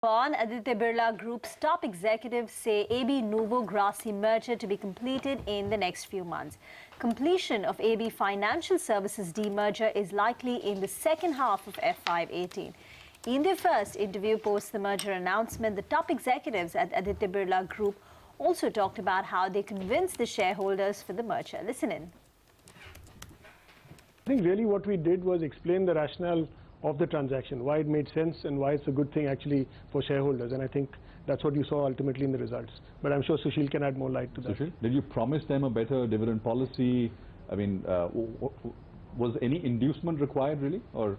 On Aditya Birla Group's top executives say AB Nuvo Grasim merger to be completed in the next few months. Completion of AB Financial Services demerger is likely in the second half of FY18. In their first interview post the merger announcement, the top executives at Aditya Birla Group also talked about how they convinced the shareholders for the merger. Listen in. I think really what we did was explain the rationale of the transaction, why it made sense and why it's a good thing actually for shareholders, and I think that's what you saw ultimately in the results. But I'm sure Sushil can add more light to that. Sushil, did you promise them a better dividend policy? I mean, was any inducement required really, or?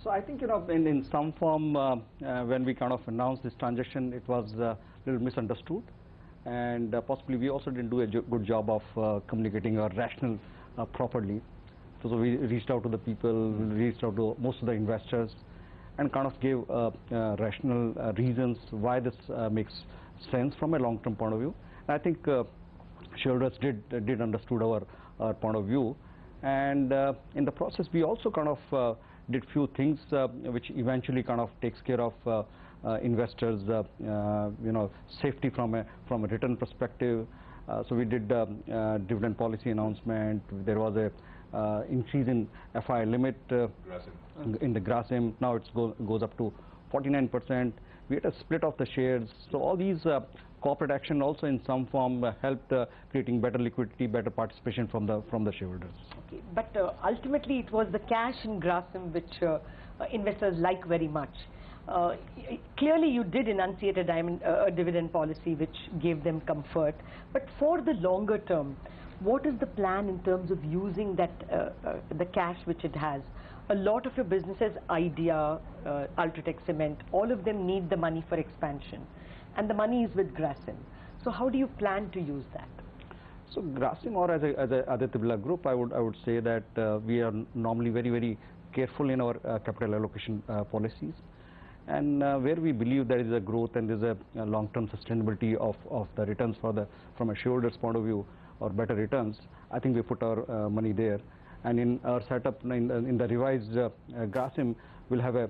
So I think, in some form, when we kind of announced this transaction, it was a little misunderstood, and possibly we also didn't do a good job of communicating our rationale properly. So we reached out to the people, reached out to most of the investors, and kind of gave rational reasons why this makes sense from a long-term point of view. And I think shareholders did understood our point of view, and in the process we also kind of did few things which eventually kind of takes care of investors, safety from a return perspective. So we did dividend policy announcement. There was a increase in FI limit in the Grasim. Now it goes up to 49%. We had a split of the shares. So all these corporate action also in some form helped creating better liquidity, better participation from the shareholders. Okay, but ultimately it was the cash in Grasim which investors like very much. Clearly you did enunciate a dividend policy which gave them comfort, but for the longer term, what is the plan in terms of using that the cash which it has? A lot of your businesses, Idea, Ultratech Cement, all of them need the money for expansion, and the money is with Grasim. So how do you plan to use that? So Grasim, or as a Aditya Birla Group, I would say that we are normally very careful in our capital allocation policies, and where we believe there is a growth and there is a long-term sustainability of the returns from a shareholder's point of view, or better returns, I think we put our money there. And in our setup, in the revised Grasim, we'll have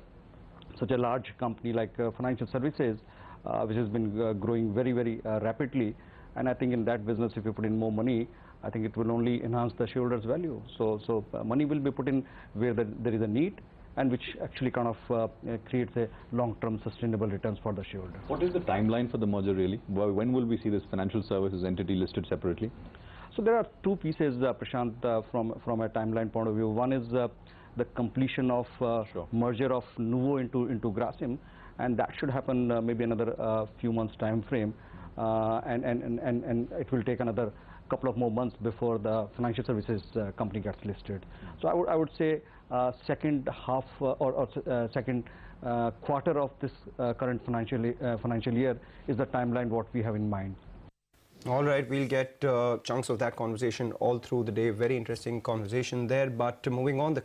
such a large company like financial services, which has been growing very rapidly. And I think in that business, if you put in more money, I think it will only enhance the shareholders' value. So money will be put in where there is a need, and which actually kind of creates a long-term sustainable returns for the shareholder. What is the timeline for the merger really? When will we see this financial services entity listed separately? So there are two pieces, Prashant, from a timeline point of view. One is the completion of merger of Nuvo into Grasim, and that should happen maybe another few months time frame, and it will take another couple of more months before the financial services company gets listed. So I would say second half or second quarter of this current financial year is the timeline what we have in mind. All right, we'll get chunks of that conversation all through the day. Very interesting conversation there. But moving on, the